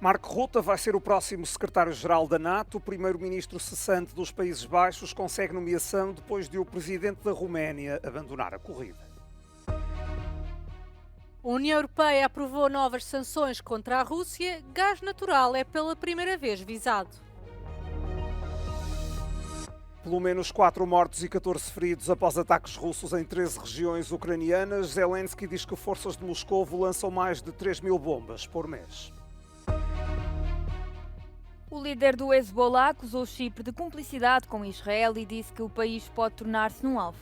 Mark Rutte vai ser o próximo secretário-geral da NATO. O primeiro-ministro cessante dos Países Baixos consegue nomeação depois de o presidente da Roménia abandonar a corrida. A União Europeia aprovou novas sanções contra a Rússia. Gás natural é pela primeira vez visado. Pelo menos 4 mortos e 14 feridos após ataques russos em 13 regiões ucranianas. Zelensky diz que forças de Moscovo lançam mais de 3.000 bombas por mês. O líder do Hezbollah acusou Chipre de cumplicidade com Israel e disse que o país pode tornar-se num alvo.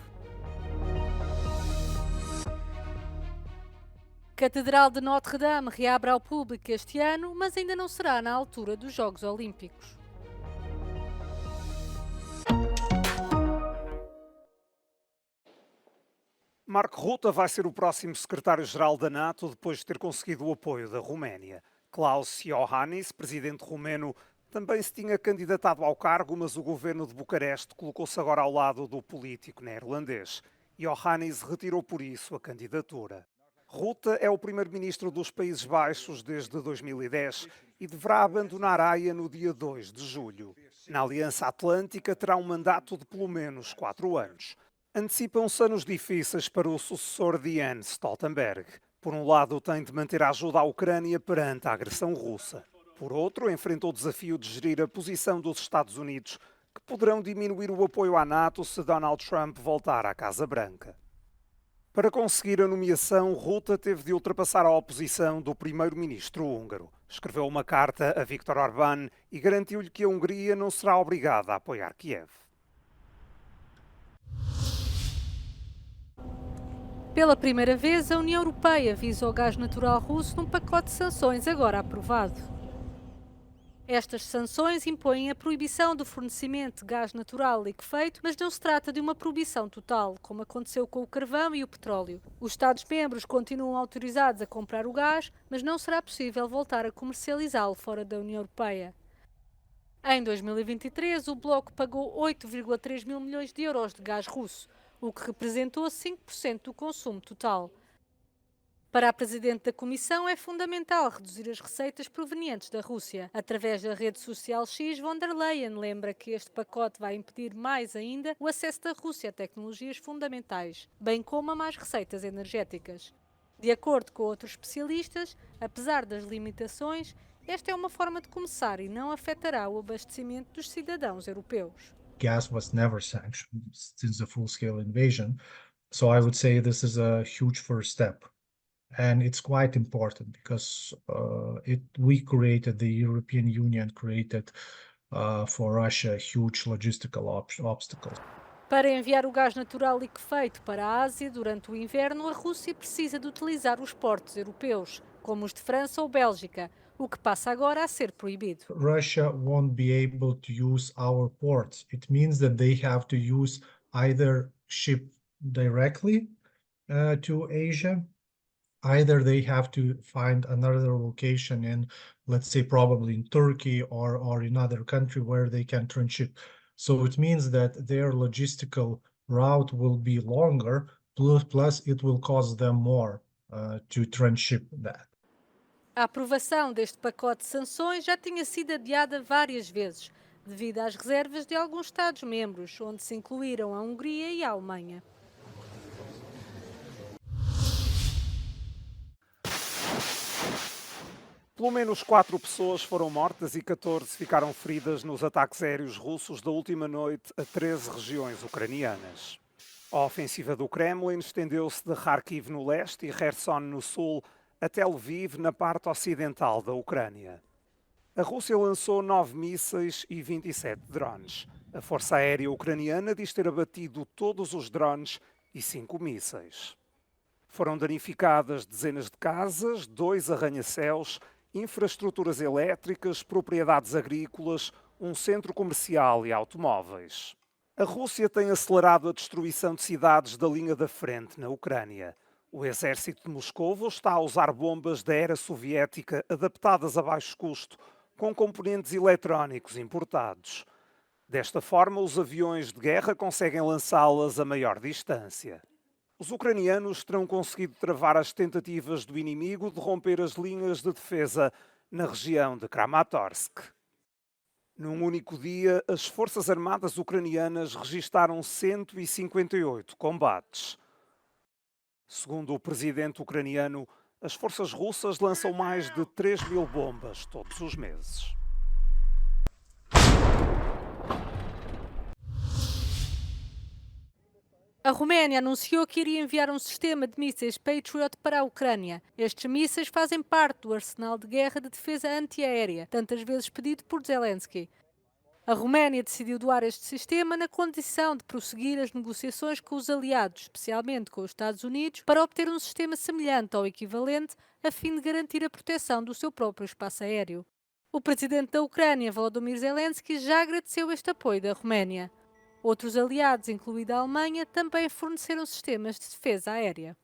Catedral de Notre-Dame reabre ao público este ano, mas ainda não será na altura dos Jogos Olímpicos. Mark Rutte vai ser o próximo secretário-geral da NATO depois de ter conseguido o apoio da Roménia. Klaus Iohannis, presidente romeno, também se tinha candidatado ao cargo, mas o governo de Bucareste colocou-se agora ao lado do político neerlandês. Iohannis retirou por isso a candidatura. Rutte é o primeiro-ministro dos Países Baixos desde 2010 e deverá abandonar a Haia no dia 2 de julho. Na Aliança Atlântica terá um mandato de pelo menos 4 anos. Antecipam-se anos difíceis para o sucessor de Jens Stoltenberg. Por um lado, tem de manter a ajuda à Ucrânia perante a agressão russa. Por outro, enfrentou o desafio de gerir a posição dos Estados Unidos, que poderão diminuir o apoio à NATO se Donald Trump voltar à Casa Branca. Para conseguir a nomeação, Rutte teve de ultrapassar a oposição do primeiro-ministro húngaro. Escreveu uma carta a Viktor Orbán e garantiu-lhe que a Hungria não será obrigada a apoiar Kiev. Pela primeira vez, a União Europeia visa o gás natural russo num pacote de sanções agora aprovado. Estas sanções impõem a proibição do fornecimento de gás natural liquefeito, mas não se trata de uma proibição total, como aconteceu com o carvão e o petróleo. Os Estados-membros continuam autorizados a comprar o gás, mas não será possível voltar a comercializá-lo fora da União Europeia. Em 2023, o bloco pagou 8,3 mil milhões de euros de gás russo, o que representou 5% do consumo total. Para a Presidente da Comissão, é fundamental reduzir as receitas provenientes da Rússia. Através da rede social X, von der Leyen lembra que este pacote vai impedir mais ainda o acesso da Rússia a tecnologias fundamentais, bem como a mais receitas energéticas. De acordo com outros especialistas, apesar das limitações, esta é uma forma de começar e não afetará o abastecimento dos cidadãos europeus. Gas was never sanctioned since the full-scale invasion, so I would say this is a huge first step. And it's quite important because the European Union created for Russia huge logistical obstacles. Para enviar o gás natural liquefeito para a Ásia durante o inverno, a Rússia precisa de utilizar os portos europeus, como os de França ou Bélgica, o que passa agora a ser proibido. Russia won't be able to use our ports. It means that they have to use either ship directly to Asia, either they have to find another location in, let's say, probably in Turkey or in other country where they can transship. So it means that their logistical route will be longer, plus it will cost them more to transship that. A aprovação deste pacote de sanções já tinha sido adiada várias vezes, devido às reservas de alguns Estados-membros, onde se incluíram a Hungria e a Alemanha. Pelo menos 4 pessoas foram mortas e 14 ficaram feridas nos ataques aéreos russos da última noite a 13 regiões ucranianas. A ofensiva do Kremlin estendeu-se de Kharkiv no leste e Kherson no sul até Lviv na parte ocidental da Ucrânia. A Rússia lançou 9 mísseis e 27 drones. A Força Aérea Ucraniana diz ter abatido todos os drones e 5 mísseis. Foram danificadas dezenas de casas, 2 arranha-céus, infraestruturas elétricas, propriedades agrícolas, um centro comercial e automóveis. A Rússia tem acelerado a destruição de cidades da linha da frente na Ucrânia. O exército de Moscovo está a usar bombas da era soviética adaptadas a baixo custo, com componentes eletrónicos importados. Desta forma, os aviões de guerra conseguem lançá-las a maior distância. Os ucranianos terão conseguido travar as tentativas do inimigo de romper as linhas de defesa na região de Kramatorsk. Num único dia, as Forças Armadas ucranianas registaram 158 combates. Segundo o presidente ucraniano, as forças russas lançam mais de 3.000 bombas todos os meses. A Roménia anunciou que iria enviar um sistema de mísseis Patriot para a Ucrânia. Estes mísseis fazem parte do arsenal de guerra de defesa antiaérea, tantas vezes pedido por Zelensky. A Roménia decidiu doar este sistema na condição de prosseguir as negociações com os aliados, especialmente com os Estados Unidos, para obter um sistema semelhante ou equivalente, a fim de garantir a proteção do seu próprio espaço aéreo. O presidente da Ucrânia, Volodymyr Zelensky, já agradeceu este apoio da Roménia. Outros aliados, incluindo a Alemanha, também forneceram sistemas de defesa aérea.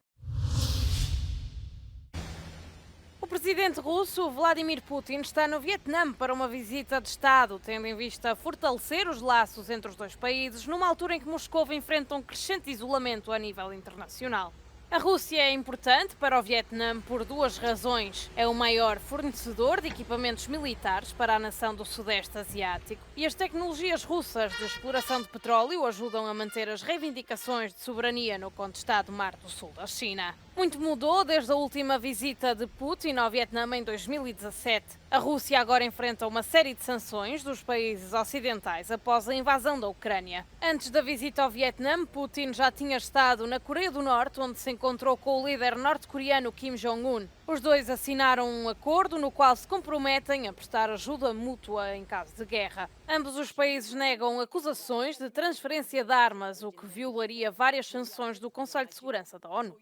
O presidente russo Vladimir Putin está no Vietnã para uma visita de Estado, tendo em vista fortalecer os laços entre os dois países, numa altura em que Moscou enfrenta um crescente isolamento a nível internacional. A Rússia é importante para o Vietnã por duas razões. É o maior fornecedor de equipamentos militares para a nação do Sudeste Asiático e as tecnologias russas de exploração de petróleo ajudam a manter as reivindicações de soberania no contestado Mar do Sul da China. Muito mudou desde a última visita de Putin ao Vietnã em 2017. A Rússia agora enfrenta uma série de sanções dos países ocidentais após a invasão da Ucrânia. Antes da visita ao Vietnã, Putin já tinha estado na Coreia do Norte, onde se encontrou com o líder norte-coreano Kim Jong-un. Os dois assinaram um acordo no qual se comprometem a prestar ajuda mútua em caso de guerra. Ambos os países negam acusações de transferência de armas, o que violaria várias sanções do Conselho de Segurança da ONU.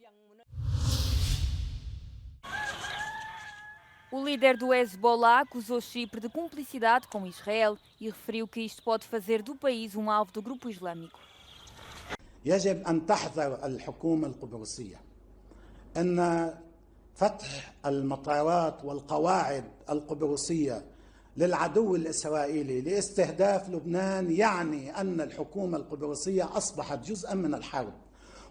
O líder do Hezbollah acusou Chipre de cumplicidade com Israel e referiu que isto pode fazer do país um alvo do grupo islâmico. يجب أن تحذر الحكومة القبرصية أن فتح المطارات والقواعد القبرصية للعدو الإسرائيلي لاستهداف لبنان يعني أن الحكومة القبرصية أصبحت جزءا من الحرب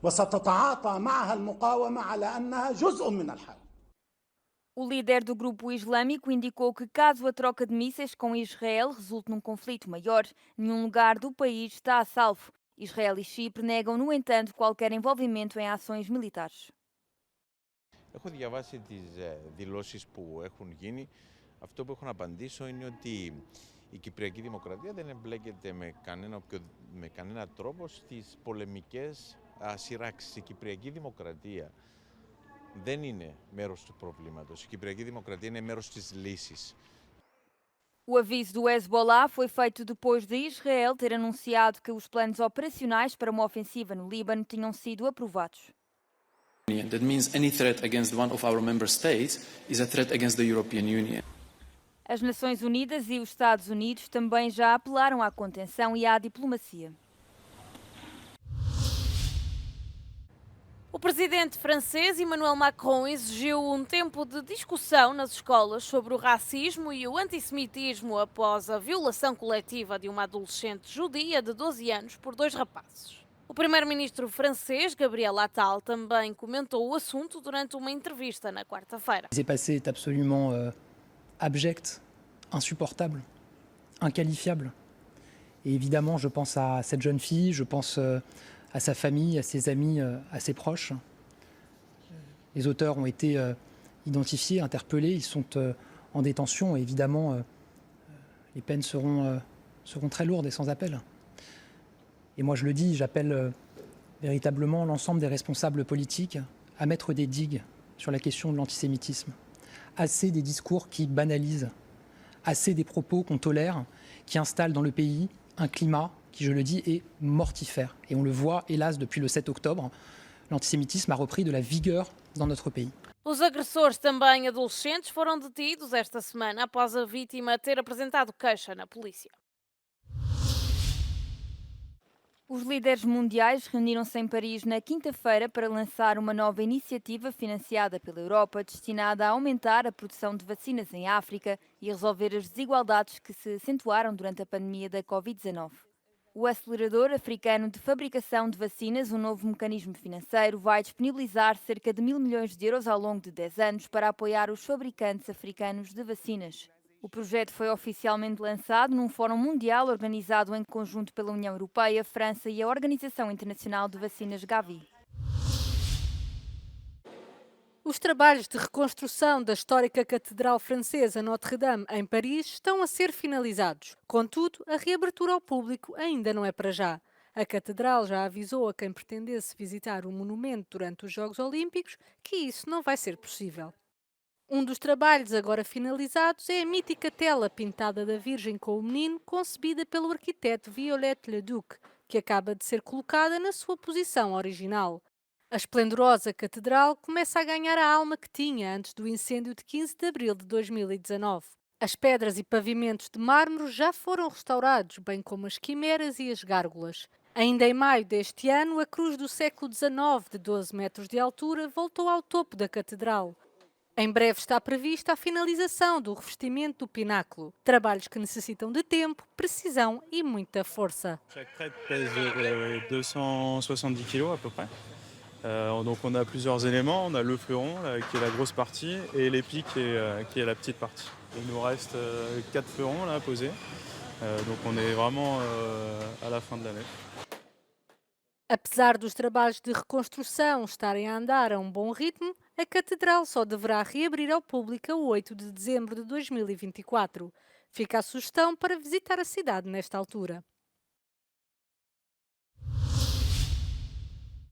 وستتعاطى معها المقاومة على أنها جزء من الحرب. O líder do grupo islâmico indicou que caso a troca de mísseis com Israel resulte num conflito maior, nenhum lugar do país está a salvo. Israel e Chipre negam, no entanto, qualquer envolvimento em ações militares. Έχω διαβάσει τις δηλώσεις που έχουν γίνει. Αυτό που έχω να απαντήσω είναι ότι η Κυπριακή Δημοκρατία δεν εμπλέκεται με κανένα τρόπο στις πολεμικές σειράξεις. Η Κυπριακή Δημοκρατία δεν είναι μέρος του προβλήματος. Η Κυπριακή Δημοκρατία είναι μέρος της λύσης. O aviso do Hezbollah foi feito depois de Israel ter anunciado que os planos operacionais para uma ofensiva no Líbano tinham sido aprovados. That means any threat against one of our member states is a threat against the European Union. As Nações Unidas e os Estados Unidos também já apelaram à contenção e à diplomacia. O presidente francês Emmanuel Macron exigiu um tempo de discussão nas escolas sobre o racismo e o antissemitismo após a violação coletiva de uma adolescente judia de 12 anos por dois rapazes. O primeiro-ministro francês, Gabriel Attal, também comentou o assunto durante uma entrevista na quarta-feira. Ce qui s'est passé est absolument abject, insupportable, inqualifiable. Et évidemment, je pense à cette jeune fille, je pense à sa famille, à ses amis, à ses proches. Les auteurs ont été identifiés, interpellés, ils sont en détention et évidemment, les peines seront très lourdes et sans appel. Et moi je le dis, j'appelle véritablement l'ensemble des responsables politiques à mettre des digues sur la question de l'antisémitisme. Assez des discours qui banalisent, assez des propos qu'on tolère, qui installent dans le pays un climat qui, je le dis, est mortifère. Et on le voit, hélas, depuis le 7 octobre, l'antisémitisme a repris de la vigueur dans notre pays. Os agressores, também adolescentes, foram detidos esta semana após a vítima ter apresentado queixa na polícia. Os líderes mundiais reuniram-se em Paris na quinta-feira para lançar uma nova iniciativa financiada pela Europa destinada a aumentar a produção de vacinas em África e a resolver as desigualdades que se acentuaram durante a pandemia da Covid-19. O acelerador africano de fabricação de vacinas, um novo mecanismo financeiro, vai disponibilizar cerca de 1.000 milhões de euros ao longo de 10 anos para apoiar os fabricantes africanos de vacinas. O projeto foi oficialmente lançado num fórum mundial organizado em conjunto pela União Europeia, França e a Organização Internacional de Vacinas Gavi. Os trabalhos de reconstrução da histórica Catedral Francesa Notre-Dame em Paris estão a ser finalizados. Contudo, a reabertura ao público ainda não é para já. A Catedral já avisou a quem pretendesse visitar o monumento durante os Jogos Olímpicos que isso não vai ser possível. Um dos trabalhos agora finalizados é a mítica tela pintada da Virgem com o Menino, concebida pelo arquiteto Viollet Leduc, que acaba de ser colocada na sua posição original. A esplendorosa catedral começa a ganhar a alma que tinha antes do incêndio de 15 de abril de 2019. As pedras e pavimentos de mármore já foram restaurados, bem como as quimeras e as gárgulas. Ainda em maio deste ano, a cruz do século XIX, de 12 metros de altura, voltou ao topo da catedral. Em breve está prevista a finalização do revestimento do pináculo, trabalhos que necessitam de tempo, precisão e muita força. Chaque crête pèse 270 kg à peu près. Donc on a plusieurs éléments, on a le fleuron là, qui est la grosse partie et l'épi qui est la petite partie. Il nous reste 4 fleurons là posés, donc on est vraiment à la fin de l'année. Apesar dos trabalhos de reconstrução estarem a andar a um bom ritmo, a catedral só deverá reabrir ao público a 8 de dezembro de 2024. Fica a sugestão para visitar a cidade nesta altura.